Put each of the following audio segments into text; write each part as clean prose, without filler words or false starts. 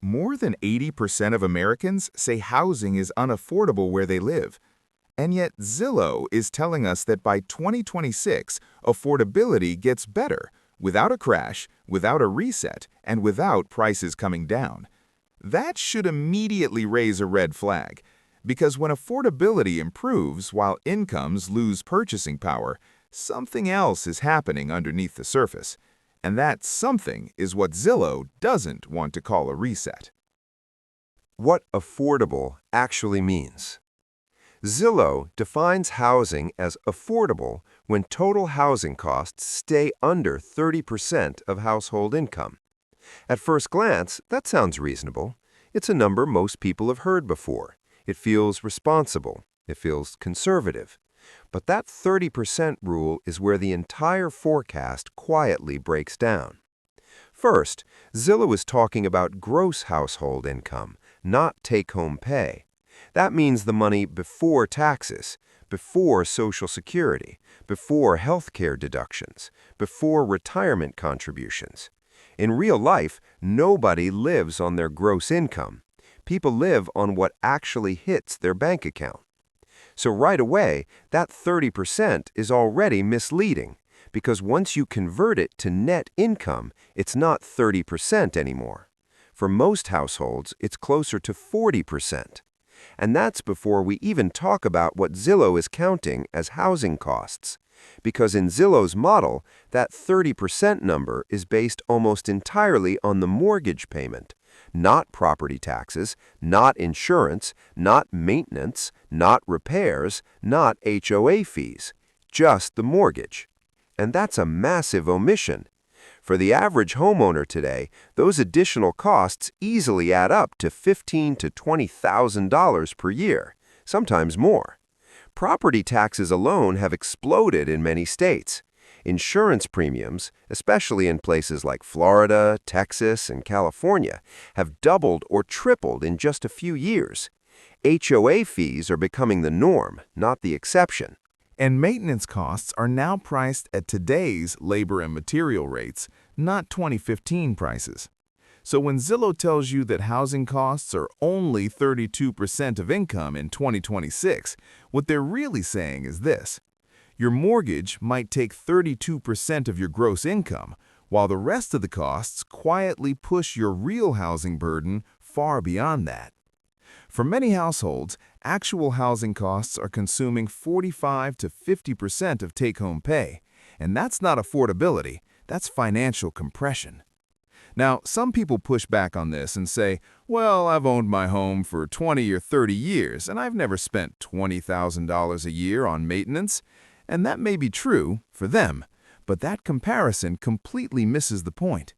More than 80% of Americans say housing is unaffordable where they live. And yet Zillow is telling us that by 2026, affordability gets better, without a crash, without a reset, and without prices coming down. That should immediately raise a red flag, because when affordability improves while incomes lose purchasing power, something else is happening underneath the surface. And that something is what Zillow doesn't want to call a reset. What affordable actually means. Zillow defines housing as affordable when total housing costs stay under 30% of household income. At first glance, that sounds reasonable. It's a number most people have heard before. It feels responsible. It feels conservative. But that 30% rule is where the entire forecast quietly breaks down. First, Zillow is talking about gross household income, not take-home pay. That means the money before taxes, before Social Security, before healthcare deductions, before retirement contributions. In real life, nobody lives on their gross income. People live on what actually hits their bank account. So right away, that 30% is already misleading, because once you convert it to net income, it's not 30% anymore. For most households, it's closer to 40%. And that's before we even talk about what Zillow is counting as housing costs. Because in Zillow's model, that 30% number is based almost entirely on the mortgage payment, not property taxes, not insurance, not maintenance, not repairs, not HOA fees, just the mortgage. And that's a massive omission. For the average homeowner today, those additional costs easily add up to $15,000 to $20,000 per year, sometimes more. Property taxes alone have exploded in many states. Insurance premiums, especially in places like Florida, Texas, and California, have doubled or tripled in just a few years. HOA fees are becoming the norm, not the exception. And maintenance costs are now priced at today's labor and material rates, not 2015 prices. So when Zillow tells you that housing costs are only 32% of income in 2026, what they're really saying is this. Your mortgage might take 32% of your gross income, while the rest of the costs quietly push your real housing burden far beyond that. For many households, actual housing costs are consuming 45 to 50% of take-home pay, and that's not affordability, that's financial compression. Now, some people push back on this and say, well, I've owned my home for 20 or 30 years, and I've never spent $20,000 a year on maintenance. And that may be true for them, but that comparison completely misses the point.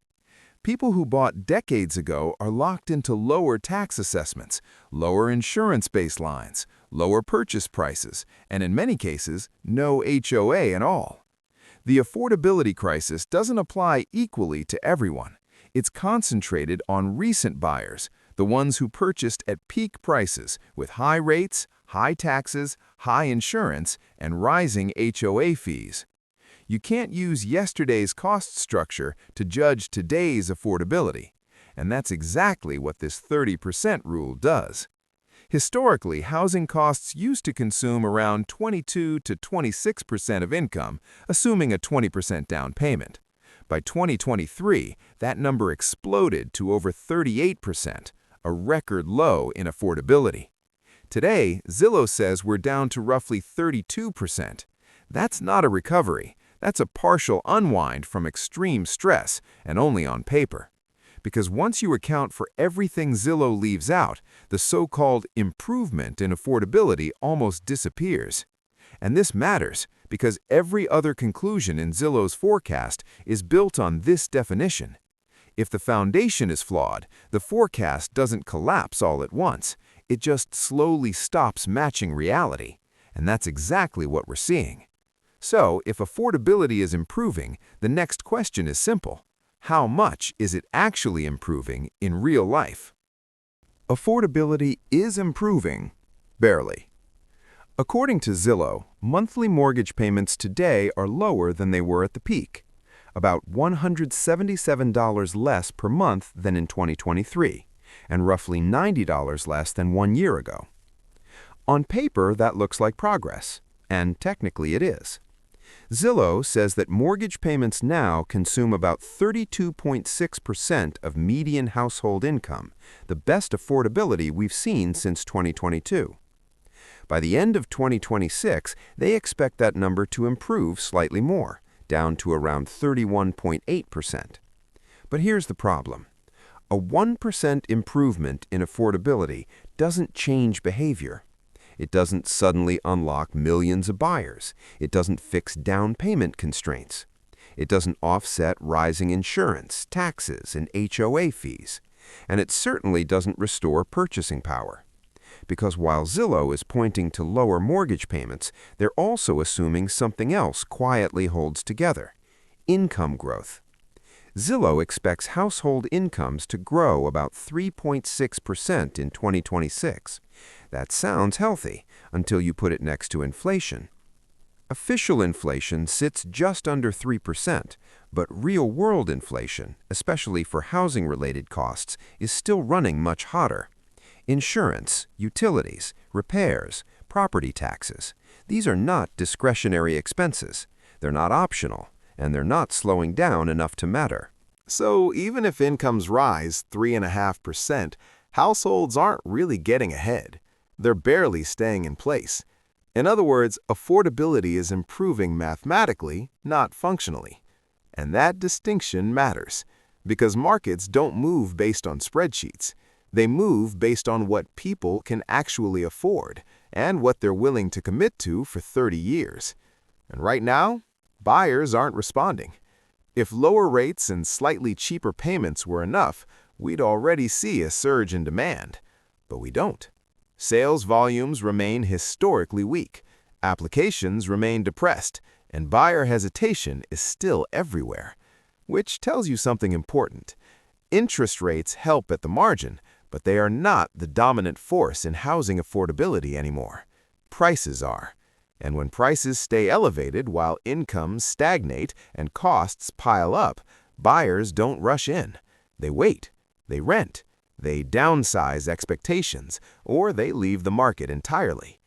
People who bought decades ago are locked into lower tax assessments, lower insurance baselines, lower purchase prices, and in many cases, no HOA at all. The affordability crisis doesn't apply equally to everyone. It's concentrated on recent buyers, the ones who purchased at peak prices with high rates, high taxes, high insurance, and rising HOA fees. You can't use yesterday's cost structure to judge today's affordability, and that's exactly what this 30% rule does. Historically, housing costs used to consume around 22 to 26% of income, assuming a 20% down payment. By 2023, that number exploded to over 38%, a record low in affordability. Today, Zillow says we're down to roughly 32%. That's not a recovery. That's a partial unwind from extreme stress, and only on paper. Because once you account for everything Zillow leaves out, the so-called improvement in affordability almost disappears. And this matters because every other conclusion in Zillow's forecast is built on this definition. If the foundation is flawed, the forecast doesn't collapse all at once. It just slowly stops matching reality. And that's exactly what we're seeing. So, if affordability is improving, the next question is simple. How much is it actually improving in real life? Affordability is improving, barely. According to Zillow, monthly mortgage payments today are lower than they were at the peak, about $177 less per month than in 2023, and roughly $90 less than 1 year ago. On paper, that looks like progress, and technically it is. Zillow says that mortgage payments now consume about 32.6% of median household income, the best affordability we've seen since 2022. By the end of 2026, they expect that number to improve slightly more, down to around 31.8%. But here's the problem. A 1% improvement in affordability doesn't change behavior. It doesn't suddenly unlock millions of buyers. It doesn't fix down payment constraints. It doesn't offset rising insurance, taxes, and HOA fees. And it certainly doesn't restore purchasing power. Because while Zillow is pointing to lower mortgage payments, they're also assuming something else quietly holds together: income growth. Zillow expects household incomes to grow about 3.6% in 2026. That sounds healthy until you put it next to inflation. Official inflation sits just under 3%, but real-world inflation, especially for housing-related costs, is still running much hotter. Insurance, utilities, repairs, property taxes, these are not discretionary expenses. They're not optional, and they're not slowing down enough to matter. So even if incomes rise 3.5%, households aren't really getting ahead. They're barely staying in place. In other words, affordability is improving mathematically, not functionally. And that distinction matters, because markets don't move based on spreadsheets. They move based on what people can actually afford and what they're willing to commit to for 30 years. And right now, buyers aren't responding. If lower rates and slightly cheaper payments were enough, we'd already see a surge in demand. But we don't. Sales volumes remain historically weak, applications remain depressed, and buyer hesitation is still everywhere. Which tells you something important. Interest rates help at the margin, but they are not the dominant force in housing affordability anymore. Prices are. And when prices stay elevated while incomes stagnate and costs pile up, buyers don't rush in. They wait, they rent, they downsize expectations, or they leave the market entirely.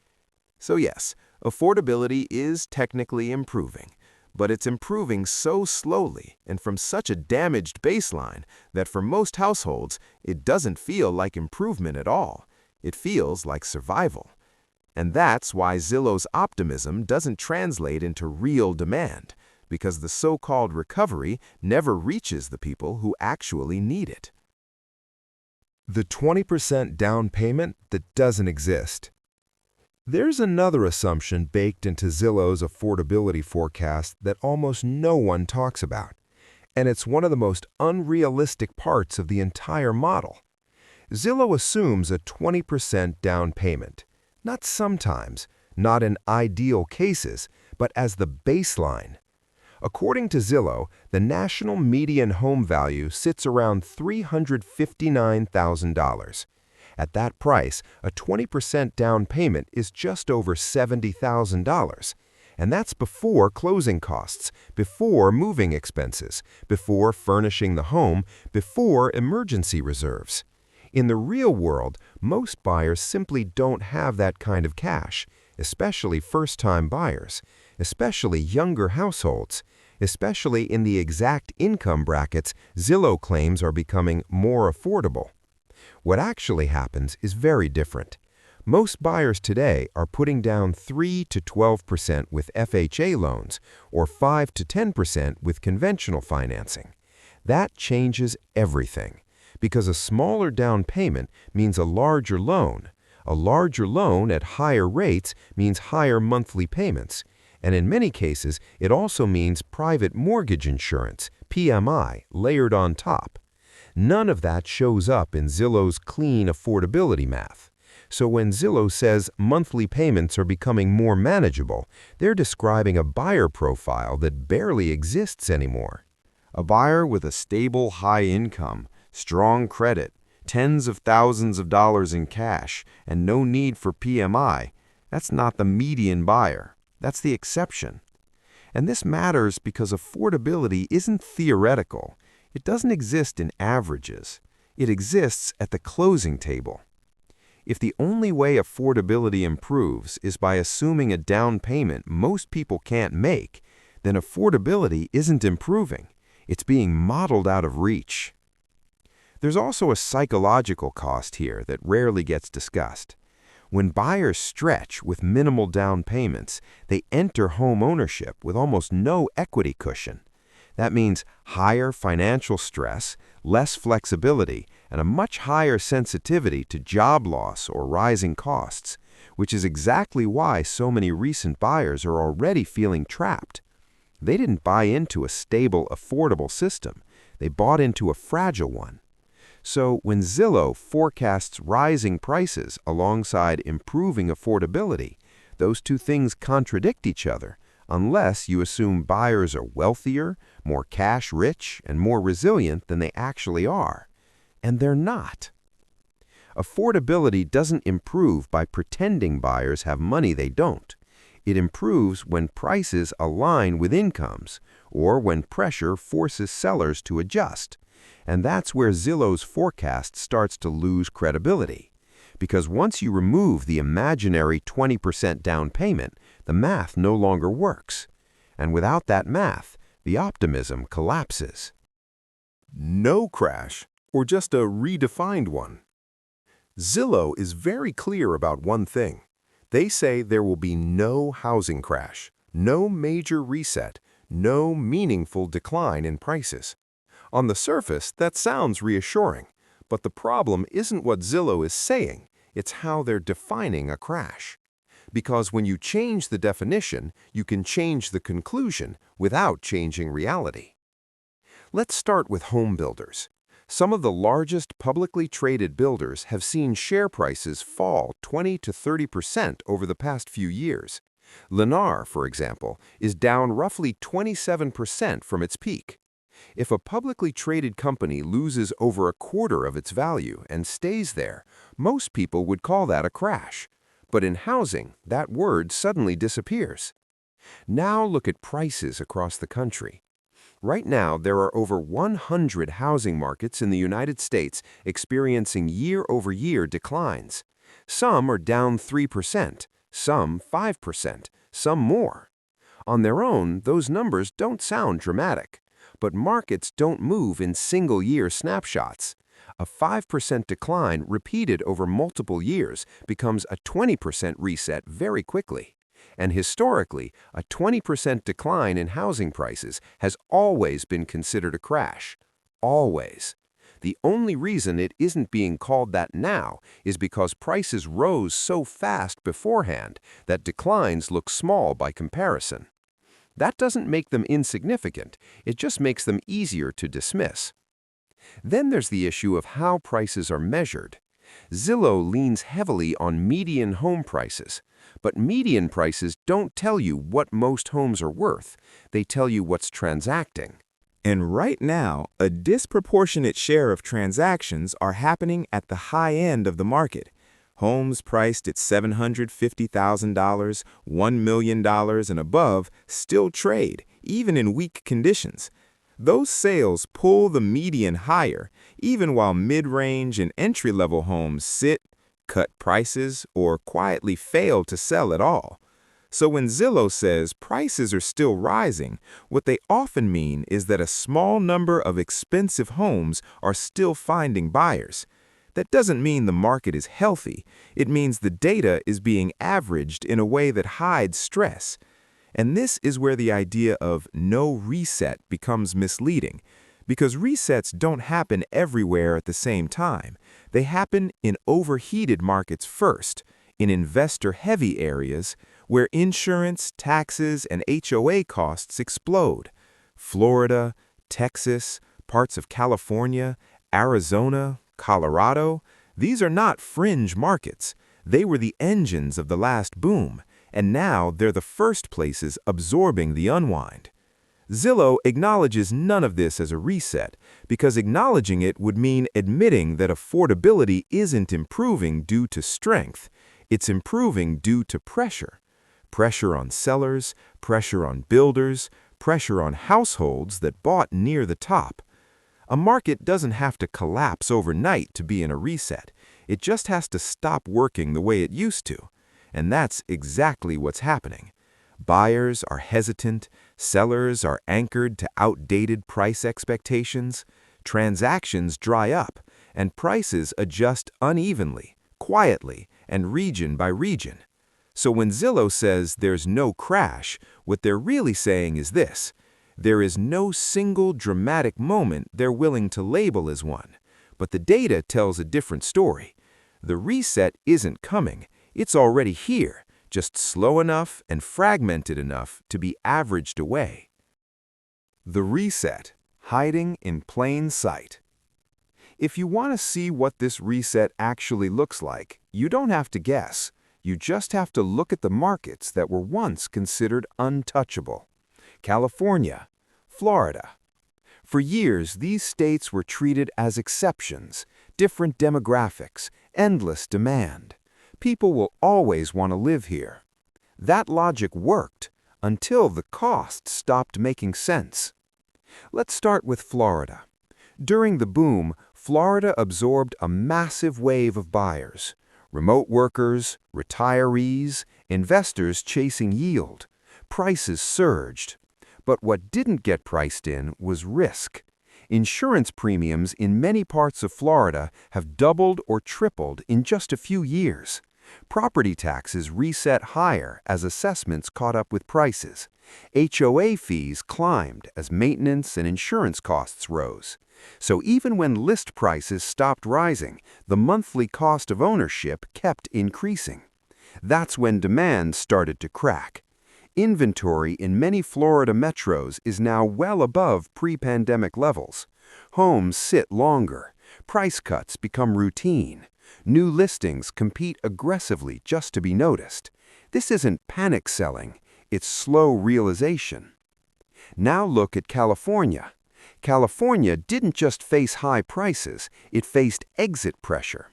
So yes, affordability is technically improving, but it's improving so slowly and from such a damaged baseline that for most households, it doesn't feel like improvement at all. It feels like survival. And that's why Zillow's optimism doesn't translate into real demand, because the so-called recovery never reaches the people who actually need it. The 20% down payment that doesn't exist. There's another assumption baked into Zillow's affordability forecast that almost no one talks about, and it's one of the most unrealistic parts of the entire model. Zillow assumes a 20% down payment. Not sometimes, not in ideal cases, but as the baseline. According to Zillow, the national median home value sits around $359,000. At that price, a 20% down payment is just over $70,000. And that's before closing costs, before moving expenses, before furnishing the home, before emergency reserves. In the real world, most buyers simply don't have that kind of cash, especially first-time buyers, especially younger households, especially in the exact income brackets Zillow claims are becoming more affordable. What actually happens is very different. Most buyers today are putting down 3 to 12% with FHA loans or 5 to 10% with conventional financing. That changes everything. Because a smaller down payment means a larger loan. A larger loan at higher rates means higher monthly payments. And in many cases, it also means private mortgage insurance, PMI, layered on top. None of that shows up in Zillow's clean affordability math. So when Zillow says monthly payments are becoming more manageable, they're describing a buyer profile that barely exists anymore. A buyer with a stable high income, strong credit, tens of thousands of dollars in cash, and no need for PMI, that's not the median buyer. That's the exception. And this matters because affordability isn't theoretical. It doesn't exist in averages. It exists at the closing table. If the only way affordability improves is by assuming a down payment most people can't make, then affordability isn't improving. It's being modeled out of reach. There's also a psychological cost here that rarely gets discussed. When buyers stretch with minimal down payments, they enter home ownership with almost no equity cushion. That means higher financial stress, less flexibility, and a much higher sensitivity to job loss or rising costs, which is exactly why so many recent buyers are already feeling trapped. They didn't buy into a stable, affordable system. They bought into a fragile one. So when Zillow forecasts rising prices alongside improving affordability, those two things contradict each other unless you assume buyers are wealthier, more cash-rich, and more resilient than they actually are. And they're not. Affordability doesn't improve by pretending buyers have money they don't. It improves when prices align with incomes or when pressure forces sellers to adjust. And that's where Zillow's forecast starts to lose credibility. Because once you remove the imaginary 20% down payment, the math no longer works. And without that math, the optimism collapses. No crash, or just a redefined one. Zillow is very clear about one thing. They say there will be no housing crash, no major reset, no meaningful decline in prices. On the surface, that sounds reassuring, but the problem isn't what Zillow is saying, it's how they're defining a crash. Because when you change the definition, you can change the conclusion without changing reality. Let's start with home builders. Some of the largest publicly traded builders have seen share prices fall 20 to 30% over the past few years. Lennar, for example, is down roughly 27% from its peak. If a publicly traded company loses over a quarter of its value and stays there, most people would call that a crash. But in housing, that word suddenly disappears. Now look at prices across the country. Right now, there are over 100 housing markets in the United States experiencing year-over-year declines. Some are down 3%, some 5%, some more. On their own, those numbers don't sound dramatic. But markets don't move in single-year snapshots. A 5% decline repeated over multiple years becomes a 20% reset very quickly. And historically, a 20% decline in housing prices has always been considered a crash. Always. The only reason it isn't being called that now is because prices rose so fast beforehand that declines look small by comparison. That doesn't make them insignificant, it just makes them easier to dismiss. Then there's the issue of how prices are measured. Zillow leans heavily on median home prices, but median prices don't tell you what most homes are worth, they tell you what's transacting. And right now, a disproportionate share of transactions are happening at the high end of the market. Homes priced at $750,000, $1 million and above still trade, even in weak conditions. Those sales pull the median higher, even while mid-range and entry-level homes sit, cut prices, or quietly fail to sell at all. So when Zillow says prices are still rising, what they often mean is that a small number of expensive homes are still finding buyers. That doesn't mean the market is healthy. It means the data is being averaged in a way that hides stress. And this is where the idea of no reset becomes misleading, because resets don't happen everywhere at the same time. They happen in overheated markets first, in investor-heavy areas where insurance, taxes, and HOA costs explode. Florida, Texas, parts of California, Arizona, Colorado, these are not fringe markets. They were the engines of the last boom, and now they're the first places absorbing the unwind. Zillow acknowledges none of this as a reset, because acknowledging it would mean admitting that affordability isn't improving due to strength. It's improving due to pressure. Pressure on sellers, pressure on builders, pressure on households that bought near the top. A market doesn't have to collapse overnight to be in a reset. It just has to stop working the way it used to. And that's exactly what's happening. Buyers are hesitant, sellers are anchored to outdated price expectations, transactions dry up, and prices adjust unevenly, quietly, and region by region. So when Zillow says there's no crash, what they're really saying is this: there is no single dramatic moment they're willing to label as one. But the data tells a different story. The reset isn't coming, it's already here, just slow enough and fragmented enough to be averaged away. The reset, hiding in plain sight. If you want to see what this reset actually looks like, you don't have to guess. You just have to look at the markets that were once considered untouchable. California, Florida. For years, these states were treated as exceptions, different demographics, endless demand. People will always want to live here. That logic worked until the costs stopped making sense. Let's start with Florida. During the boom, Florida absorbed a massive wave of buyers. Remote workers, retirees, investors chasing yield. Prices surged. But what didn't get priced in was risk. Insurance premiums in many parts of Florida have doubled or tripled in just a few years. Property taxes reset higher as assessments caught up with prices. HOA fees climbed as maintenance and insurance costs rose. So even when list prices stopped rising, the monthly cost of ownership kept increasing. That's when demand started to crack. Inventory in many Florida metros is now well above pre-pandemic levels. Homes sit longer. Price cuts become routine. New listings compete aggressively just to be noticed. This isn't panic selling, it's slow realization. Now look at California. California didn't just face high prices, it faced exit pressure.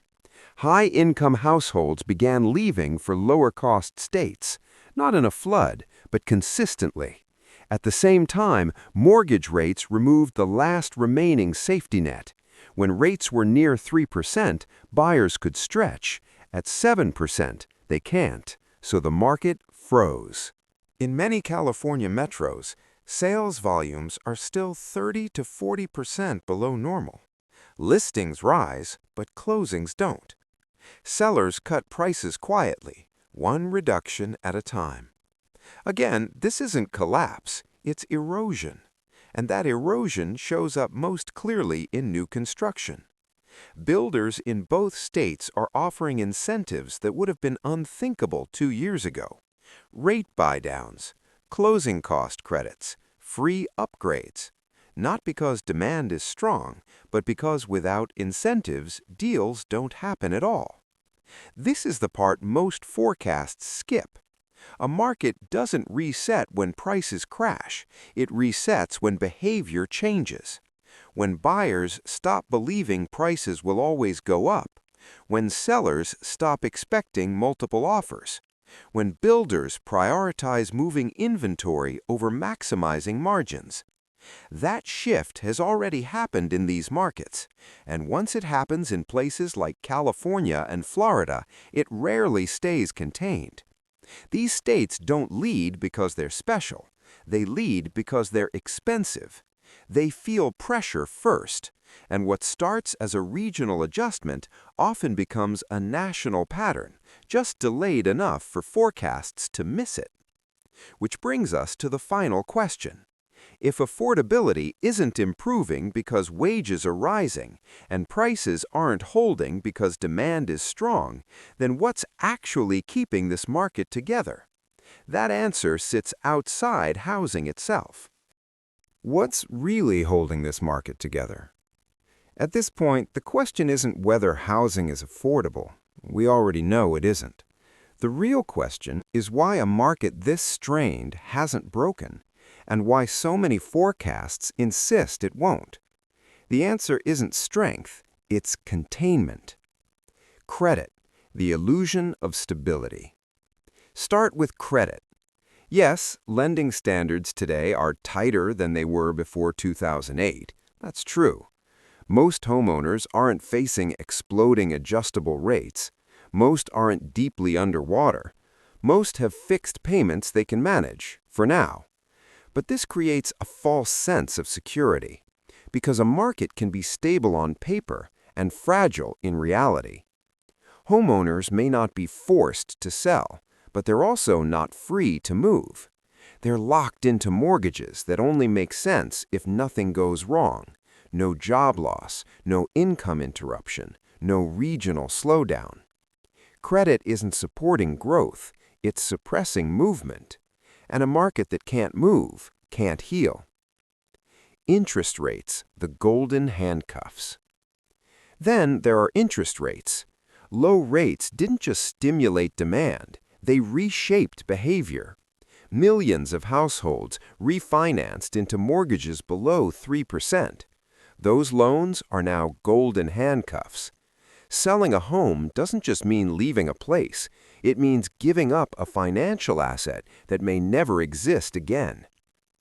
High-income households began leaving for lower-cost states, not in a flood, but consistently. At the same time, mortgage rates removed the last remaining safety net. When rates were near 3%, buyers could stretch. At 7%, they can't, so the market froze. In many California metros, sales volumes are still 30 to 40% below normal. Listings rise, but closings don't. Sellers cut prices quietly, one reduction at a time. Again, this isn't collapse, it's erosion. And that erosion shows up most clearly in new construction. Builders in both states are offering incentives that would have been unthinkable 2 years ago. Rate buydowns, closing cost credits, free upgrades. Not because demand is strong, but because without incentives, deals don't happen at all. This is the part most forecasts skip. A market doesn't reset when prices crash. It resets when behavior changes. When buyers stop believing prices will always go up. When sellers stop expecting multiple offers. When builders prioritize moving inventory over maximizing margins. That shift has already happened in these markets, and once it happens in places like California and Florida, it rarely stays contained. These states don't lead because they're special. They lead because they're expensive. They feel pressure first, and what starts as a regional adjustment often becomes a national pattern, just delayed enough for forecasts to miss it. Which brings us to the final question. If affordability isn't improving because wages are rising and prices aren't holding because demand is strong, then what's actually keeping this market together? That answer sits outside housing itself. What's really holding this market together? At this point, the question isn't whether housing is affordable. We already know it isn't. The real question is why a market this strained hasn't broken, and why so many forecasts insist it won't. The answer isn't strength, it's containment. Credit, the illusion of stability. Start with credit. Yes, lending standards today are tighter than they were before 2008. That's true. Most homeowners aren't facing exploding adjustable rates. Most aren't deeply underwater. Most have fixed payments they can manage, for now. But this creates a false sense of security, because a market can be stable on paper and fragile in reality. Homeowners may not be forced to sell, but they're also not free to move. They're locked into mortgages that only make sense if nothing goes wrong. No job loss, no income interruption, no regional slowdown. Credit isn't supporting growth, it's suppressing movement. And a market that can't move can't heal. Interest rates, the golden handcuffs. Then there are interest rates. Low rates didn't just stimulate demand, they reshaped behavior. Millions of households refinanced into mortgages below 3%. Those loans are now golden handcuffs. Selling a home doesn't just mean leaving a place. It means giving up a financial asset that may never exist again.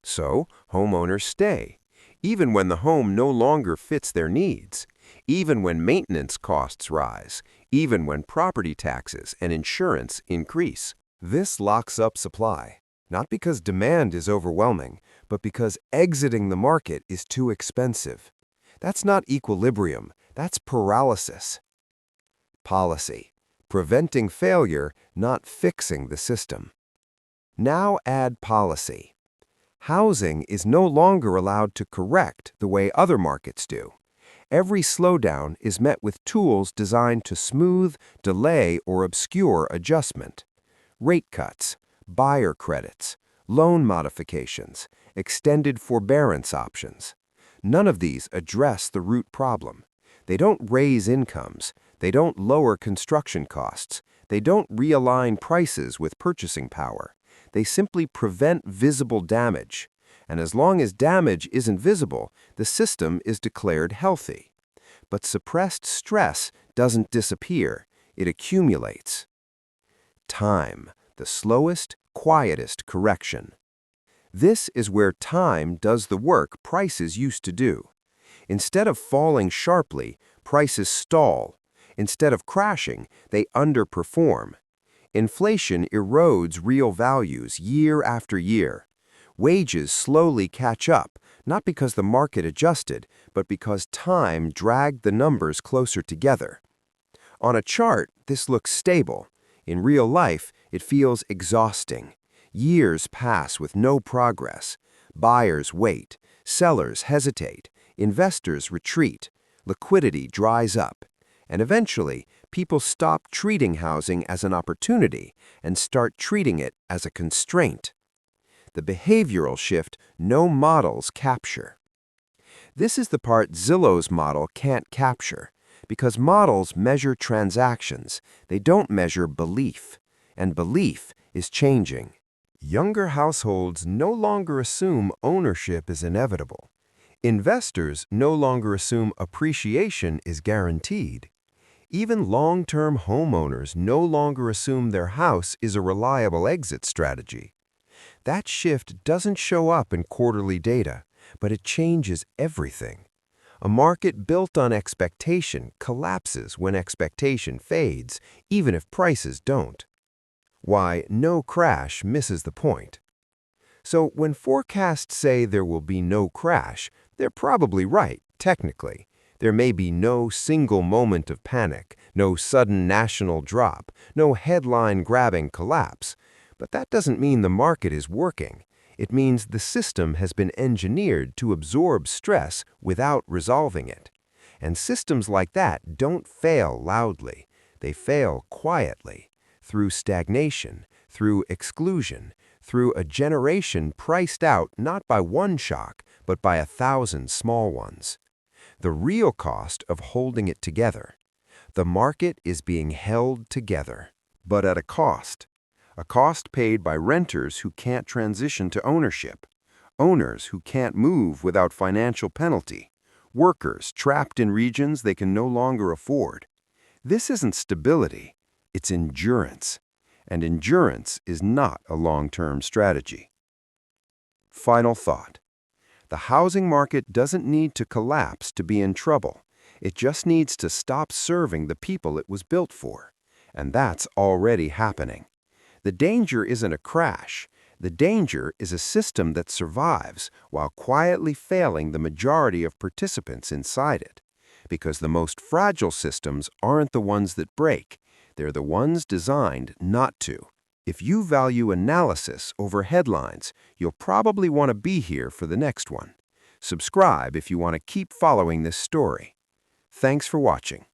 So, homeowners stay, even when the home no longer fits their needs, even when maintenance costs rise, even when property taxes and insurance increase. This locks up supply, not because demand is overwhelming, but because exiting the market is too expensive. That's not equilibrium, that's paralysis. Policy. Preventing failure, not fixing the system. Now add policy. Housing is no longer allowed to correct the way other markets do. Every slowdown is met with tools designed to smooth, delay, or obscure adjustment. Rate cuts, buyer credits, loan modifications, extended forbearance options. None of these address the root problem. They don't raise incomes. They don't lower construction costs. They don't realign prices with purchasing power. They simply prevent visible damage. And as long as damage isn't visible, the system is declared healthy. But suppressed stress doesn't disappear. It accumulates. Time, the slowest, quietest correction. This is where time does the work prices used to do. Instead of falling sharply, prices stall. Instead of crashing, they underperform. Inflation erodes real values year after year. Wages slowly catch up, not because the market adjusted, but because time dragged the numbers closer together. On a chart, this looks stable. In real life, it feels exhausting. Years pass with no progress. Buyers wait. Sellers hesitate. Investors retreat. Liquidity dries up. And eventually, people stop treating housing as an opportunity and start treating it as a constraint. The behavioral shift no models capture. This is the part Zillow's model can't capture, because models measure transactions, they don't measure belief, and belief is changing. Younger households no longer assume ownership is inevitable. Investors no longer assume appreciation is guaranteed. Even long-term homeowners no longer assume their house is a reliable exit strategy. That shift doesn't show up in quarterly data, but it changes everything. A market built on expectation collapses when expectation fades, even if prices don't. Why, no crash misses the point. So when forecasts say there will be no crash, they're probably right, technically. There may be no single moment of panic, no sudden national drop, no headline-grabbing collapse. But that doesn't mean the market is working. It means the system has been engineered to absorb stress without resolving it. And systems like that don't fail loudly. They fail quietly, through stagnation, through exclusion, through a generation priced out not by one shock, but by 1,000 small ones. The real cost of holding it together. The market is being held together, but at a cost paid by renters who can't transition to ownership, owners who can't move without financial penalty, workers trapped in regions they can no longer afford. This isn't stability, it's endurance, and endurance is not a long-term strategy. Final thought. The housing market doesn't need to collapse to be in trouble. It just needs to stop serving the people it was built for. And that's already happening. The danger isn't a crash. The danger is a system that survives while quietly failing the majority of participants inside it. Because the most fragile systems aren't the ones that break. They're the ones designed not to. If you value analysis over headlines, you'll probably want to be here for the next one. Subscribe if you want to keep following this story. Thanks for watching.